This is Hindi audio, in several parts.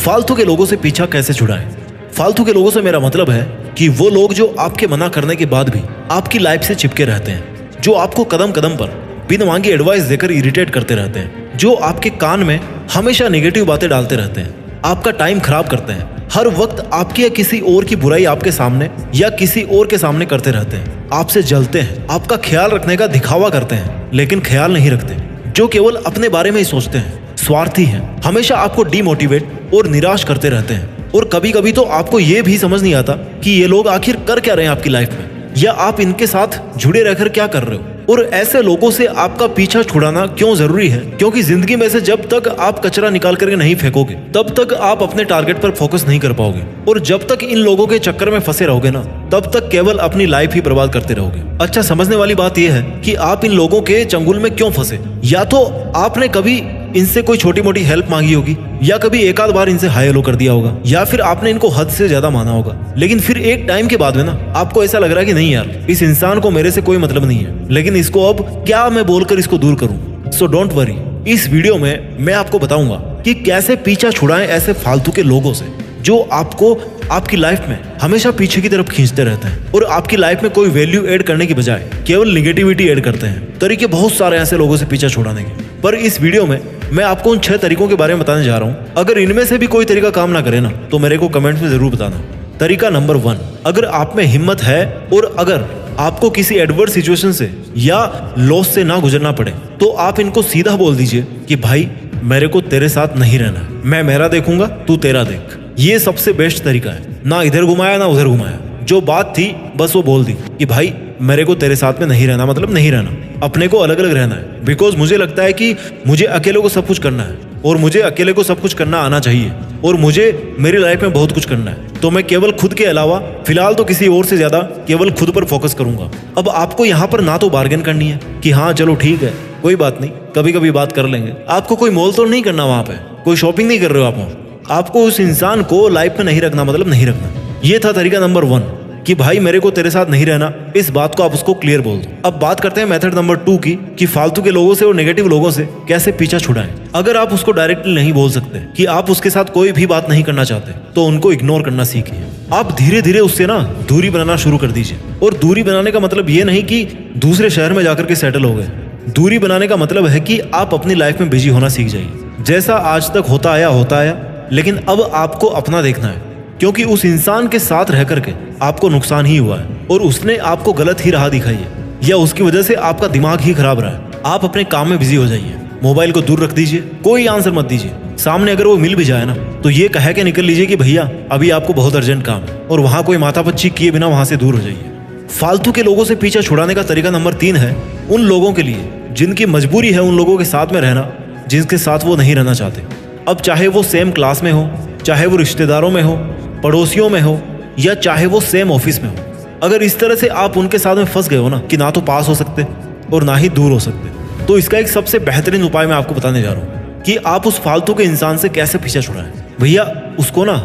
फालतू के लोगों से पीछा कैसे छुड़ाएं? फालतू के लोगों से मेरा मतलब है कि वो लोग जो आपके मना करने के बाद भी आपकी लाइफ से चिपके रहते हैं, जो आपको कदम कदम पर बिना मांगी एडवाइस देकर इरिटेट करते रहते हैं, जो आपके कान में हमेशा नेगेटिव बातें डालते रहते हैं, आपका टाइम खराब करते हैं, हर वक्त आपकी या किसी और की बुराई आपके सामने या किसी और के सामने करते रहते हैं, आपसे जलते हैं, आपका ख्याल रखने का दिखावा करते हैं लेकिन ख्याल नहीं रखते, जो केवल अपने बारे में ही सोचते हैं, स्वार्थी हैं, हमेशा आपको डिमोटिवेट और निराश करते रहते हैं। और कभी कभी तो आपको ये भी समझ नहीं आता कि ये लोग आखिर कर क्या रहे हैं आपकी लाइफ में, या आप इनके साथ जुड़े रहकर क्या कर रहे हो। और ऐसे लोगों से आपका पीछा छुड़ाना क्यों जरूरी है? क्योंकि जिंदगी में से जब तक आप कचरा निकाल करके नहीं फेंकोगे तब तक आप अपने टारगेट पर फोकस नहीं कर पाओगे, और जब तक इन लोगों के चक्कर में फंसे रहोगे ना, तब तक केवल अपनी लाइफ ही बर्बाद करते रहोगे। अच्छा, समझने वाली बात यह है कि आप इन लोगों के चंगुल में क्यों फंसे। या तो आपने कभी इनसे कोई छोटी मोटी हेल्प मांगी होगी, या कभी एक आध बार इनसे हाय हेलो कर दिया होगा, या फिर आपने इनको हद से ज्यादा माना होगा, लेकिन फिर एक टाइम के बाद में ना आपको ऐसा लग रहा है कि नहीं यार, इस इंसान को मेरे से कोई मतलब नहीं है, लेकिन इसको अब क्या मैं बोलकर इसको दूर करूं। सो डोंट वरी, इस वीडियो में मैं आपको बताऊंगा कि कैसे पीछा छुड़ाएं ऐसे फालतू के लोगों से जो आपको आपकी लाइफ में हमेशा पीछे की तरफ खींचते रहते हैं और आपकी लाइफ में कोई वैल्यू ऐड करने की बजाय केवल निगेटिविटी ऐड करते हैं। तरीके बहुत सारे ऐसे लोगों से पीछा छुड़ाने के, पर इस वीडियो में मैं आपको उन 6 तरीकों के बारे में बताने जा रहा हूँ। अगर इनमें से भी कोई तरीका काम ना करे ना, तो मेरे को कमेंट में जरूर बताना। तरीका नंबर 1, अगर आप में हिम्मत है और अगर आपको किसी एडवर्स सिचुएशन से या लॉस से ना गुजरना पड़े, तो आप इनको सीधा बोल दीजिए कि भाई मेरे को तेरे साथ नहीं रहना, मैं मेरा देखूंगा, तू तेरा देख। ये सबसे बेस्ट तरीका है, ना इधर घुमाया ना उधर घुमाया, जो बात थी बस वो बोल दी कि भाई मेरे को तेरे साथ में नहीं रहना, मतलब नहीं रहना, अपने को अलग अलग रहना है। बिकॉज मुझे लगता है कि मुझे अकेले को सब कुछ करना है, और मुझे अकेले को सब कुछ करना आना चाहिए, और मुझे मेरी लाइफ में बहुत कुछ करना है, तो मैं केवल खुद के अलावा फिलहाल तो किसी और से ज्यादा केवल खुद पर फोकस करूंगा। अब आपको यहाँ पर ना तो बार्गेन करनी है कि हाँ चलो ठीक है कोई बात नहीं, कभी कभी बात कर लेंगे, आपको कोई मोल तोड़ नहीं करना, वहां पे कोई शॉपिंग नहीं कर रहे हो आप, आपको उस इंसान को लाइफ में नहीं रखना, मतलब नहीं रखना। ये था तरीका नंबर 1 कि भाई मेरे को तेरे साथ नहीं रहना, इस बात को आप उसको क्लियर बोल दो। अब बात करते हैं मेथड नंबर 2 की, कि फालतू के लोगों से और नेगेटिव लोगों से कैसे पीछा छुड़ाएं। अगर आप उसको डायरेक्टली नहीं बोल सकते कि आप उसके साथ कोई भी बात नहीं करना चाहते, तो उनको इग्नोर करना सीखिए। आप धीरे धीरे उससे ना दूरी बनाना शुरू कर दीजिए। और दूरी बनाने का मतलब ये नहीं कि दूसरे शहर में जाकर के सेटल हो गए। दूरी बनाने का मतलब है कि आप अपनी लाइफ में बिजी होना सीख जाइए। जैसा आज तक होता आया, लेकिन अब आपको अपना देखना है, क्योंकि उस इंसान के साथ रह करके आपको नुकसान ही हुआ है, और उसने आपको गलत ही राह दिखाई है, या उसकी वजह से आपका दिमाग ही खराब रहा है। आप अपने काम में बिजी हो जाइए, मोबाइल को दूर रख दीजिए, कोई आंसर मत दीजिए। सामने अगर वो मिल भी जाए ना, तो ये कह के निकल लीजिए कि भैया अभी आपको बहुत अर्जेंट काम है, और वहां कोई माथापच्ची किए बिना वहां से दूर हो जाइए। फालतू के लोगों से पीछा छुड़ाने का तरीका नंबर 3 है उन लोगों के लिए जिनकी मजबूरी है उन लोगों के साथ में रहना जिनके साथ वो नहीं रहना चाहते। अब चाहे वो सेम क्लास में हो, चाहे वो रिश्तेदारों में हो, पड़ोसियों में हो, या चाहे वो सेम ऑफिस में हो, अगर इस तरह से आप उनके साथ में फंस गए हो ना कि ना तो पास हो सकते और ना ही दूर हो सकते, तो इसका एक सबसे बेहतरीन उपाय मैं आपको बताने जा रहा हूँ कि आप उस फालतू के इंसान से कैसे पीछा छुड़ाएं। भैया उसको ना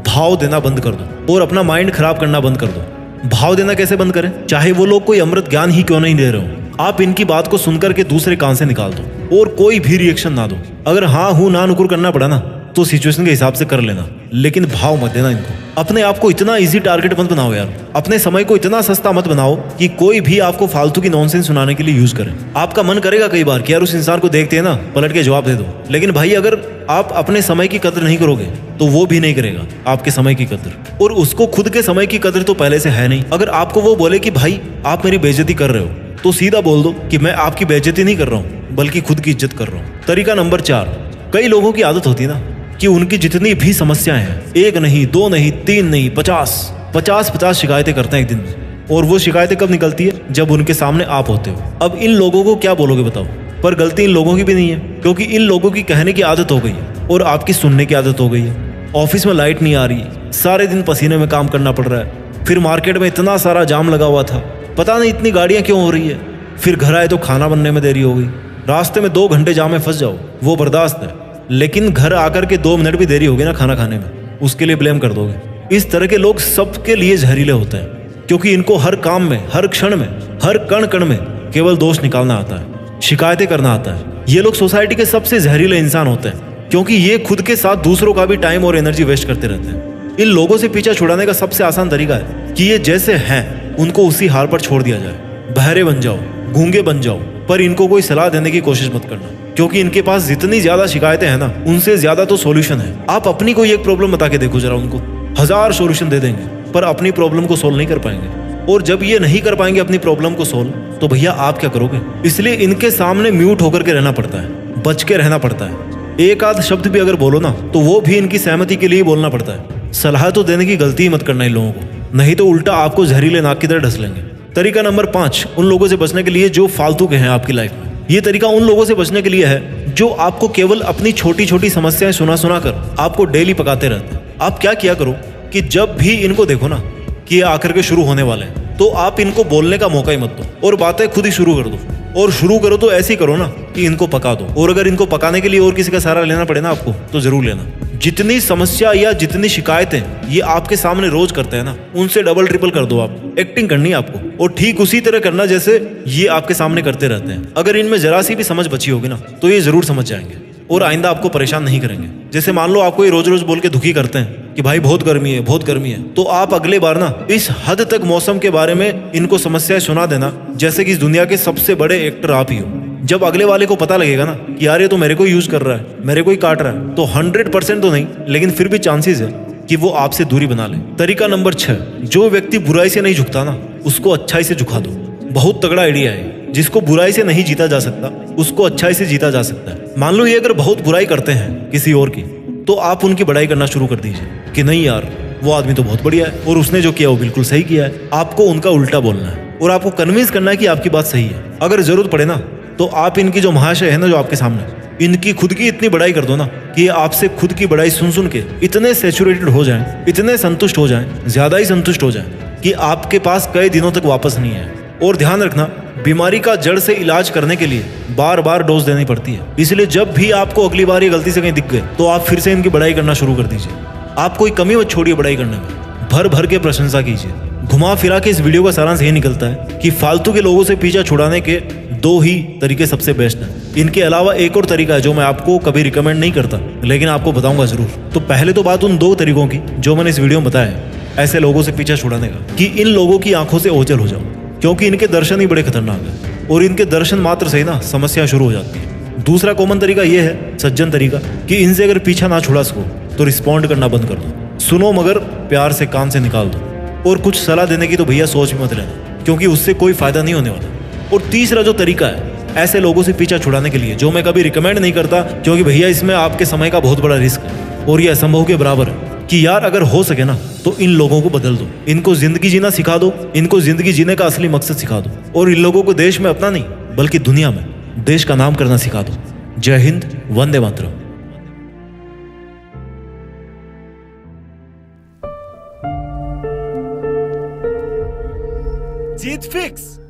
भाव देना बंद कर दो और अपना माइंड खराब करना बंद कर दो। भाव देना कैसे बंद करें? चाहे वो लोग कोई अमृत ज्ञान ही क्यों नहीं दे रहे हो, आप इनकी बात को सुनकर के दूसरे कान से निकाल दो और कोई भी रिएक्शन ना दो। अगर हाँ हूं ना नुकुर करना पड़ा ना, तो सिचुएशन के हिसाब से कर लेना, लेकिन भाव मत देना इनको। अपने आप को इतना इजी टारगेट मत बनाओ यार, अपने समय को इतना सस्ता मत बनाओ कि कोई भी आपको फालतू की नॉनसेंस सुनाने के लिए यूज करे। आपका मन करेगा कई बार कि यार उस इंसान को देखते हैं ना, पलट के जवाब दे दो, लेकिन भाई अगर आप अपने समय की कदर नहीं करोगे तो वो भी नहीं करेगा आपके समय की कदर, और उसको खुद के समय की कदर तो पहले से है नहीं। अगर आपको वो बोले कि भाई आप मेरी बेइज्जती कर रहे हो, तो सीधा बोल दो कि मैं आपकी बेइज्जती नहीं कर रहा हूँ बल्कि खुद की इज्जत कर रहा हूँ। तरीका नंबर 4, कई लोगों की आदत होती है ना कि उनकी जितनी भी समस्याएं हैं, 1 नहीं 2 नहीं 3 नहीं 50 शिकायतें करते हैं एक दिन में, और वो शिकायतें कब निकलती है? जब उनके सामने आप होते हो। अब इन लोगों को क्या बोलोगे बताओ? पर गलती इन लोगों की भी नहीं है, क्योंकि इन लोगों की कहने की आदत हो गई है और आपकी सुनने की आदत हो गई है। ऑफिस में लाइट नहीं आ रही, सारे दिन पसीने में काम करना पड़ रहा है, फिर मार्केट में इतना सारा जाम लगा हुआ था, पता नहीं इतनी गाड़ियां क्यों हो रही है, फिर घर आए तो खाना बनने में देरी हो गई, रास्ते में 2 घंटे जाम में फंस जाओ, वो बर्दाश्त है, लेकिन घर आकर के 2 मिनट भी देरी होगी ना खाना खाने में, उसके लिए ब्लेम कर दोगे। इस तरह के लोग सबके लिए जहरीले होते हैं, क्योंकि इनको हर काम में, हर क्षण में, हर कण कण में केवल दोष निकालना आता है, शिकायतें करना आता है। ये लोग सोसाइटी के सबसे जहरीले इंसान होते हैं, क्योंकि ये खुद के साथ दूसरों का भी टाइम और एनर्जी वेस्ट करते रहते हैं। इन लोगों से पीछा छुड़ाने का सबसे आसान तरीका है कि ये जैसे हैं उनको उसी हाल पर छोड़ दिया जाए। बहरे बन जाओ, गूंगे बन जाओ, पर इनको कोई सलाह देने की कोशिश मत करना, क्योंकि इनके पास जितनी ज्यादा शिकायतें हैं ना, उनसे ज्यादा तो सॉल्यूशन है। आप अपनी कोई एक प्रॉब्लम बता के देखो जरा, उनको 1000 सॉल्यूशन दे देंगे पर अपनी प्रॉब्लम को सोल्व नहीं कर पाएंगे। और जब ये नहीं कर पाएंगे अपनी प्रॉब्लम को सोल्व, तो भैया आप क्या करोगे? इसलिए इनके सामने म्यूट होकर के रहना पड़ता है, बच के रहना पड़ता है। एक आध शब्द भी अगर बोलो ना, तो वो भी इनकी सहमति के लिए बोलना पड़ता है। सलाह तो देने की गलती ही मत करना इन लोगों को, नहीं तो उल्टा आपको जहरीले नाक की तरह ढस लेंगे। तरीका नंबर 5, उन लोगों से बचने के लिए जो फालतू के हैं आपकी लाइफ में। ये तरीका उन लोगों से बचने के लिए है जो आपको केवल अपनी छोटी छोटी समस्याएं सुना सुना कर आपको डेली पकाते रहते हैं। आप क्या किया करो कि जब भी इनको देखो ना कि ये आकर के शुरू होने वाले हैं, तो आप इनको बोलने का मौका ही मत दो और बातें खुद ही शुरू कर दो। और शुरू करो तो ऐसी करो ना कि इनको पका दो। और अगर इनको पकाने के लिए और किसी का सहारा लेना पड़े ना आपको, तो जरूर लेना। जितनी समस्या या जितनी शिकायतें ये आपके सामने रोज करते हैं ना, उनसे डबल ट्रिपल कर दो। आप एक्टिंग करनी है आपको, और ठीक उसी तरह करना जैसे ये आपके सामने करते रहते हैं। अगर इनमें जरा सी भी समझ बची होगी ना, तो ये जरूर समझ जाएंगे और आइंदा आपको परेशान नहीं करेंगे। जैसे मान लो आपको ये रोज रोज बोल के दुखी करते हैं कि भाई बहुत गर्मी है, बहुत गर्मी है, तो आप अगले बार ना इस हद तक मौसम के बारे में इनको समस्याएं सुना देना जैसे कि इस दुनिया के सबसे बड़े एक्टर आप ही हो। जब अगले वाले को पता लगेगा ना कि यार ये तो मेरे को यूज कर रहा है, मेरे को ही काट रहा है, तो 100% तो नहीं, लेकिन फिर भी चांसेस है कि वो आपसे दूरी बना ले। तरीका नंबर 6, जो व्यक्ति बुराई से नहीं झुकता ना, उसको अच्छाई से झुका दो। बहुत तगड़ा आइडिया है। जिसको बुराई से नहीं जीता जा सकता, उसको अच्छाई से जीता जा सकता है। मान लो ये अगर बहुत बुराई करते हैं किसी और की, तो आप उनकी बड़ाई करना शुरू कर दीजिए कि नहीं यार, वो आदमी तो बहुत बढ़िया है और उसने जो किया वो बिल्कुल सही किया है। आपको उनका उल्टा बोलना है और आपको कन्विंस करना है कि आपकी बात सही है। अगर जरूरत पड़े ना, तो आप इनकी जो महाशय है ना, जो आपके सामने, इनकी खुद की इतनी बड़ाई कर दो ना कि ये आपसे खुद की बड़ाई सुन सुन के इतने सैचुरेटेड हो जाएं, इतने संतुष्ट हो जाएं, ज्यादा ही संतुष्ट हो जाएं कि आपके पास कई दिनों तक वापस नहीं आए। और ध्यान रखना, बीमारी का जड़ से इलाज करने के लिए बार बार डोज देनी पड़ती है। इसलिए जब भी आपको अगली बार ये गलती से कहीं दिख गए, तो आप फिर से इनकी बड़ाई करना शुरू कर दीजिए। आप कोई कमी मत छोड़िए बड़ाई करने में, भर भर के प्रशंसा कीजिए। घुमा फिरा के इस वीडियो का सारांश ये निकलता है कि फालतू के लोगों से पीछा छुड़ाने के 2 ही तरीके सबसे बेस्ट हैं। इनके अलावा एक और तरीका है जो मैं आपको कभी रिकमेंड नहीं करता, लेकिन आपको बताऊंगा जरूर। तो पहले तो बात उन 2 तरीकों की जो मैंने इस वीडियो में बताया है ऐसे लोगों से पीछा छुड़ाने का, कि इन लोगों की आंखों से ओझल हो जाओ, क्योंकि इनके दर्शन ही बड़े खतरनाक है और इनके दर्शन मात्र से ही ना समस्या शुरू हो जाती है। दूसरा कॉमन तरीका ये है, सज्जन तरीका, कि इनसे अगर पीछा ना छुड़ा सको तो रिस्पॉन्ड करना बंद कर दो। सुनो मगर प्यार से कान से निकाल दो। और कुछ सलाह देने की तो भैया सोच भी मत लेना, क्योंकि उससे कोई फायदा नहीं होने वाला। और तीसरा जो तरीका है ऐसे लोगों से पीछा छुड़ाने के लिए, जो मैं कभी रिकमेंड नहीं करता, क्योंकि भैया इसमें आपके समय का बहुत बड़ा रिस्क है और ये असंभव के बराबर है, कि यार अगर हो सके ना तो इन लोगों को बदल दो, इनको जिंदगी जीना सिखा दो, इनको जिंदगी जीने का असली मकसद सिखा दो, और इन लोगों को देश में अपना नहीं बल्कि दुनिया में देश का नाम करना सिखा दो। जय हिंद, वंदे मातरम। जीत फिक्स।